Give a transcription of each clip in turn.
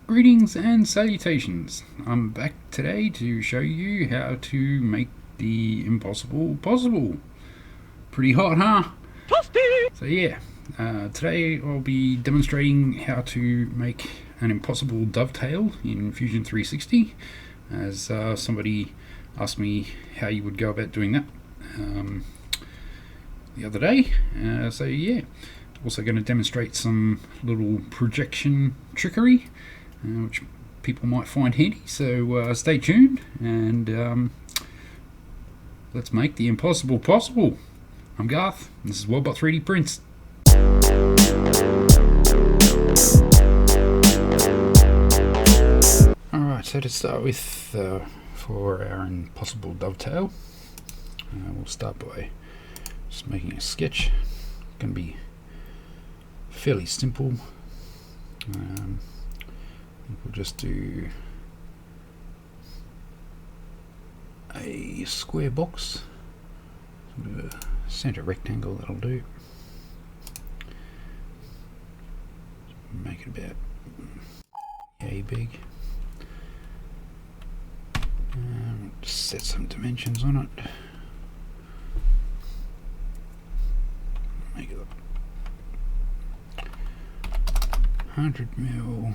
Greetings and salutations. I'm back today to show you how to make the impossible possible. Pretty hot, huh? So yeah, today I'll be demonstrating how to make an impossible dovetail in Fusion 360, as somebody asked me how you would go about doing that the other day. So yeah, also going to demonstrate some little projection trickery, which people might find handy, so stay tuned and let's make the impossible possible. I'm Garth, and this is welbot 3D Prints. Alright, so to start with, for our impossible dovetail, we'll start by just making a sketch. It's going to be fairly simple. We'll just do a square box, sort of a center rectangle, that'll do. Make it about yay big. Just set some dimensions on it. Make it 100mm.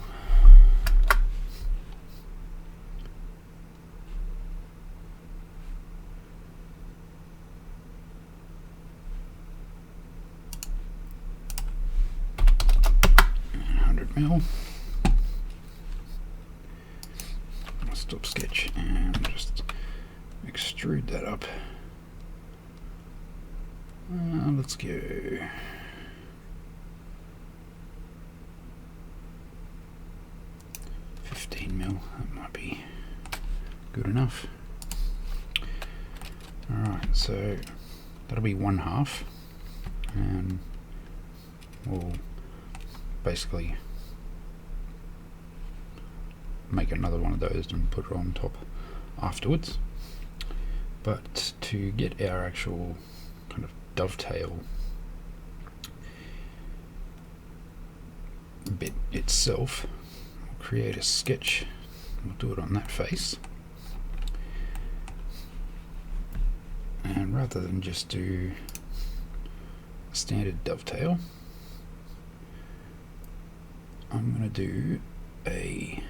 Stop sketch and just extrude that up. Let's go 15mm. That might be good enough. Alright, so that'll be 1/2, and we'll basically make another one of those and put it on top afterwards. But to get our actual kind of dovetail bit itself, we'll create a sketch. We'll do it on that face, and rather than just do a standard dovetail, I'm going to do a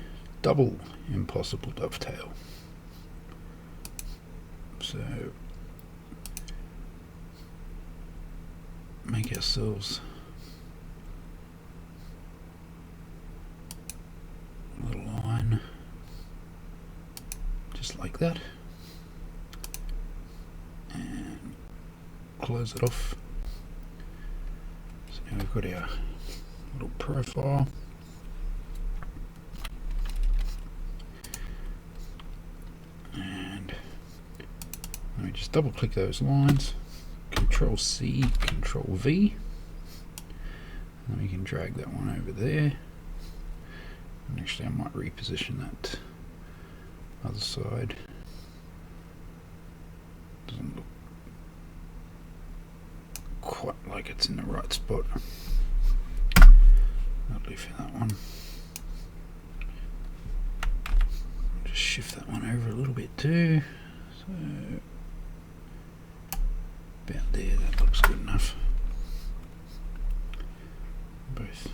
double impossible dovetail. So make ourselves a little line just like that, and close it off. So now we've got our little profile. Let me just double click those lines, Control C, Control V, and we can drag that one over there. And actually I might reposition that other side. Doesn't look quite like it's in the right spot. That'll do for that one. I'll just shift that one over a little bit too. So about there, that looks good enough. Both.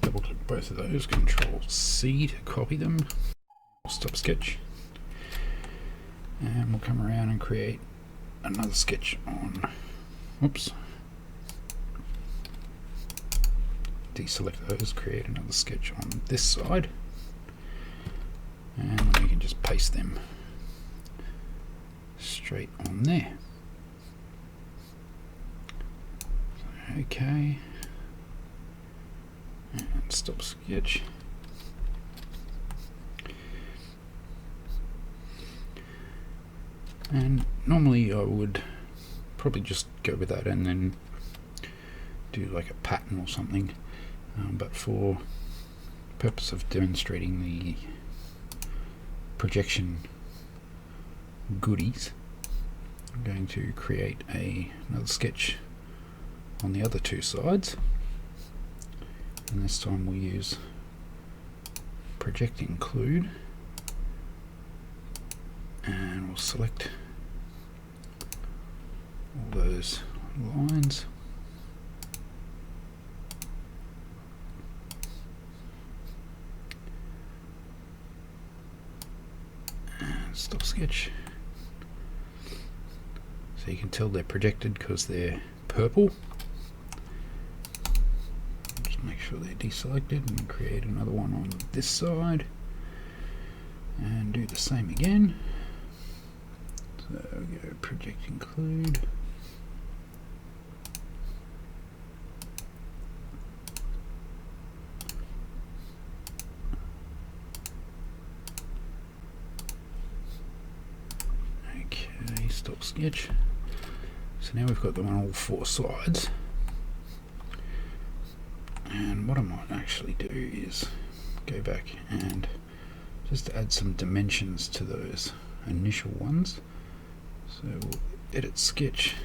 Double click both of those, Control C to copy them. Stop sketch. And we'll come around and create another sketch on, whoops. Deselect those, create another sketch on this side. And we can just paste them straight on there. Okay, and stop sketch. And normally I would probably just go with that and then do like a pattern or something, but for the purpose of demonstrating the projection goodies, I'm going to create another sketch on the other two sides, and this time we'll use project include, and we'll select all those lines. And stop sketch. So you can tell they're projected because they're purple. Just make sure they're deselected and create another one on this side. And do the same again. So go project include. Okay, stop sketch. So now we've got them on all four sides. And what I might actually do is go back and just add some dimensions to those initial ones. So we'll edit sketch.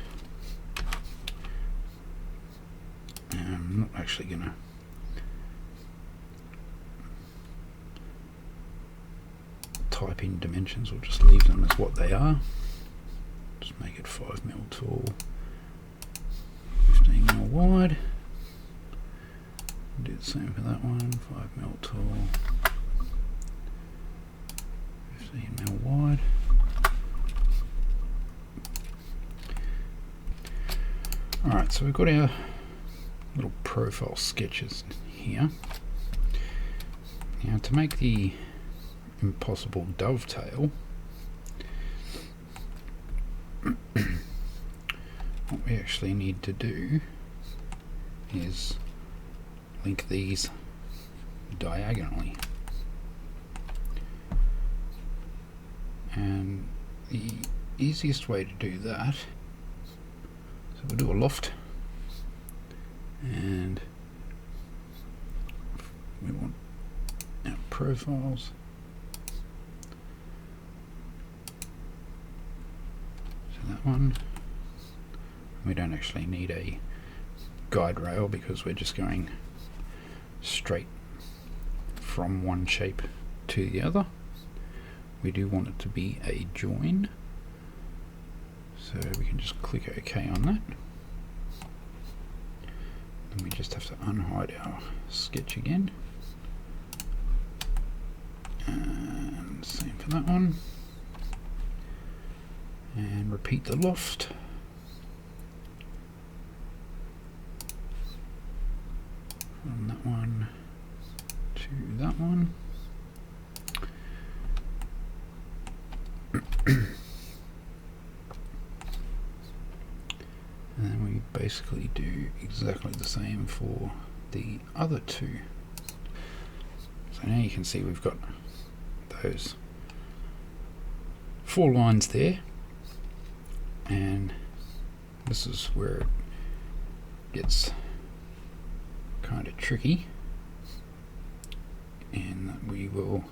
And I'm not actually going to type in dimensions, we'll just leave them as what they are. Just make it 5mm tall, 15mm wide. Do the same for that one, 5mm tall, 15mm wide. Alright, so we've got our little profile sketches here. Now to make the impossible dovetail, what we actually need to do is link these diagonally, and the easiest way to do that, so we'll do a loft, and we want our profiles. So that one, we don't actually need a guide rail because we're just going straight from one shape to the other. We do want it to be a join, so we can just click OK on that. And we just have to unhide our sketch again. And same for that one. And repeat the loft. From that one to that one. And then we basically do exactly the same for the other two. So now you can see we've got those 4 lines there, and this is where it gets kind of tricky, and we will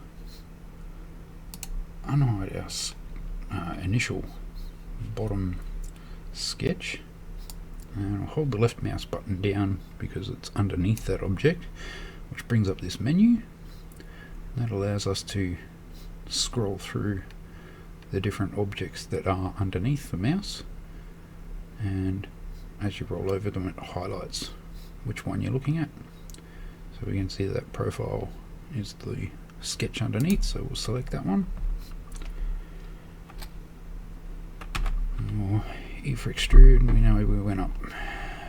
unhide our initial bottom sketch, and I'll hold the left mouse button down because it's underneath that object, which brings up this menu. That allows us to scroll through the different objects that are underneath the mouse, and as you roll over them it highlights which one you're looking at. So we can see that profile is the sketch underneath, so we'll select that one. More E for extrude, we know we went up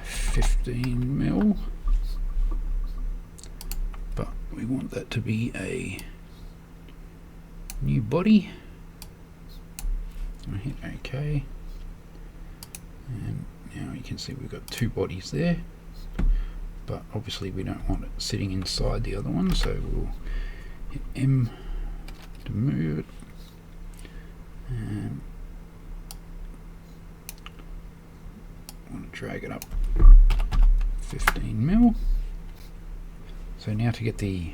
15mm, but we want that to be a new body. I hit OK, and now you can see we've got 2 bodies there, but obviously we don't want it sitting inside the other one, so we'll hit M to move it, and want to drag it up 15mm. So now to get the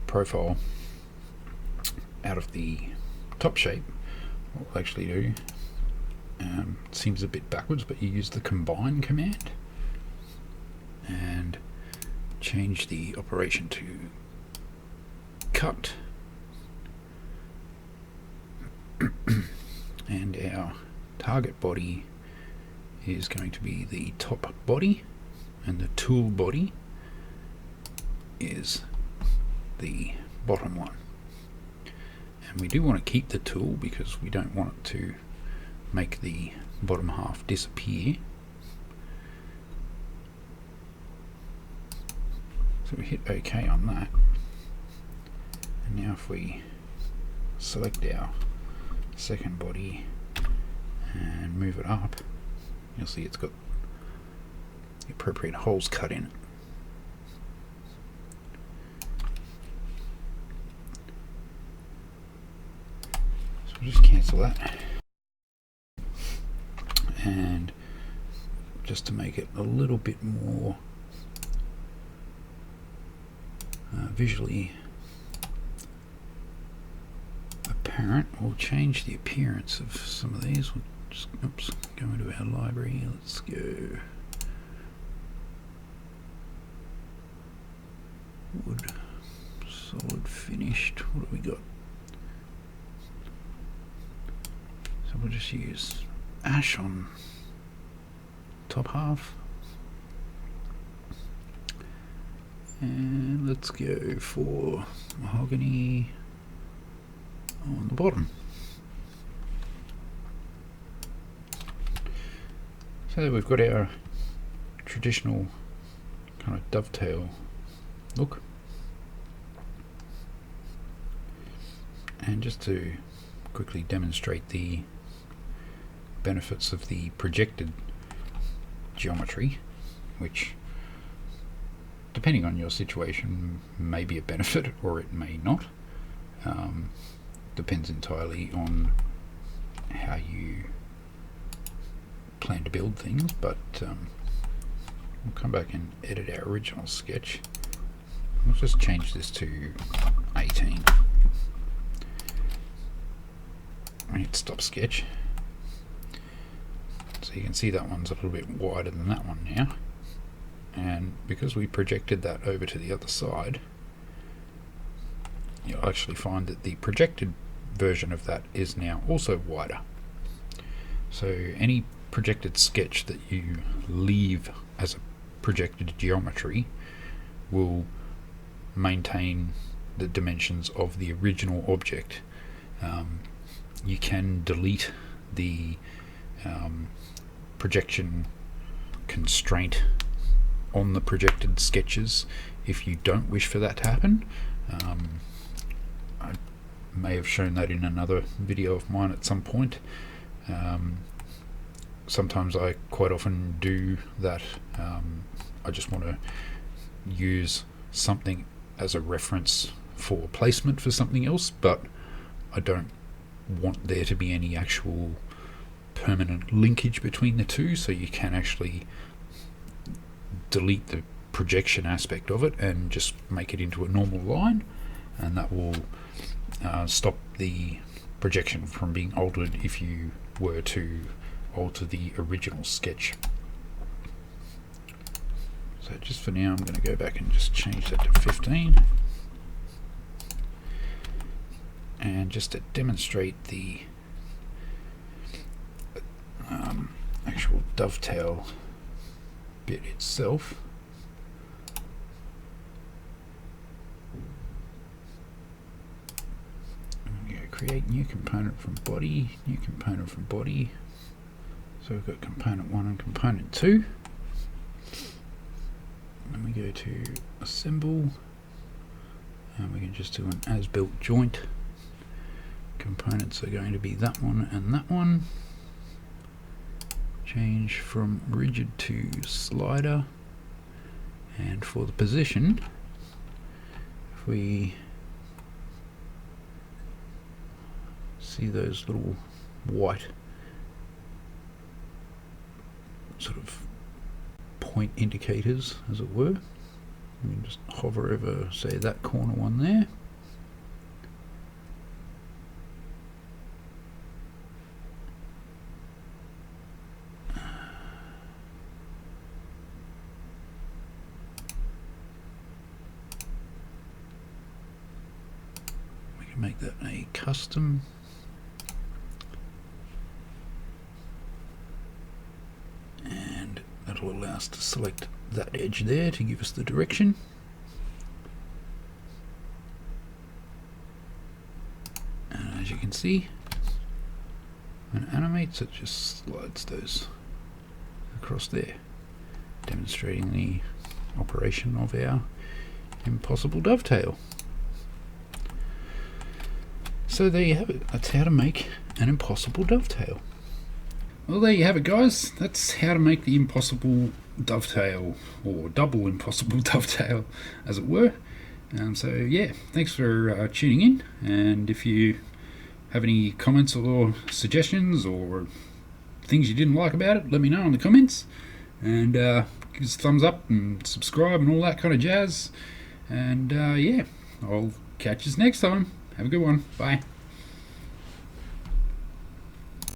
profile out of the top shape, what we'll actually do, it seems a bit backwards, but you use the combine command. change the operation to cut, and our target body is going to be the top body, and the tool body is the bottom one. And we do want to keep the tool because we don't want it to make the bottom half disappear. So we hit OK on that. And now if we select our second body and move it up, you'll see it's got the appropriate holes cut in it. So we'll just cancel that. And just to make it a little bit more visually apparent, we'll change the appearance of some of these. We'll just, oops, go into our library. Let's go wood, solid finished. What have we got? So we'll just use ash on top half, and let's go for mahogany on the bottom. So we've got our traditional kind of dovetail look. And just to quickly demonstrate the benefits of the projected geometry, which depending on your situation may be a benefit or it may not, depends entirely on how you plan to build things. But we'll come back and edit our original sketch. We'll just change this to 18 and hit stop sketch. So you can see that one's a little bit wider than that one now, and because we projected that over to the other side, you'll actually find that the projected version of that is now also wider. So any projected sketch that you leave as a projected geometry will maintain the dimensions of the original object. You can delete the projection constraint on the projected sketches if you don't wish for that to happen. I may have shown that in another video of mine at some point. Sometimes I quite often do that. I just want to use something as a reference for placement for something else, but I don't want there to be any actual permanent linkage between the two, so you can actually delete the projection aspect of it and just make it into a normal line, and that will stop the projection from being altered if you were to alter the original sketch. So just for now I'm going to go back and just change that to 15. And just to demonstrate the actual dovetail bit itself, I'm going to create new component from body, new component from body. So we've got component 1 and component 2. Then we go to assemble, and we can just do an as-built joint. Components are going to be that one and that one. Change from rigid to slider, and for the position, if we see those little white sort of point indicators, as it were, we can just hover over, say, that corner one there. make that a custom. And that'll allow us to select that edge there to give us the direction. And as you can see, when it animates, it just slides those across there, demonstrating the operation of our impossible dovetail. So there you have it. That's how to make an impossible dovetail. Well, there you have it, guys. That's how to make the impossible dovetail, or double impossible dovetail, as it were. So yeah, thanks for tuning in, and if you have any comments or suggestions or things you didn't like about it, let me know in the comments, and give us a thumbs up and subscribe and all that kind of jazz. And yeah, I'll catch you next time. Have a good one. Bye.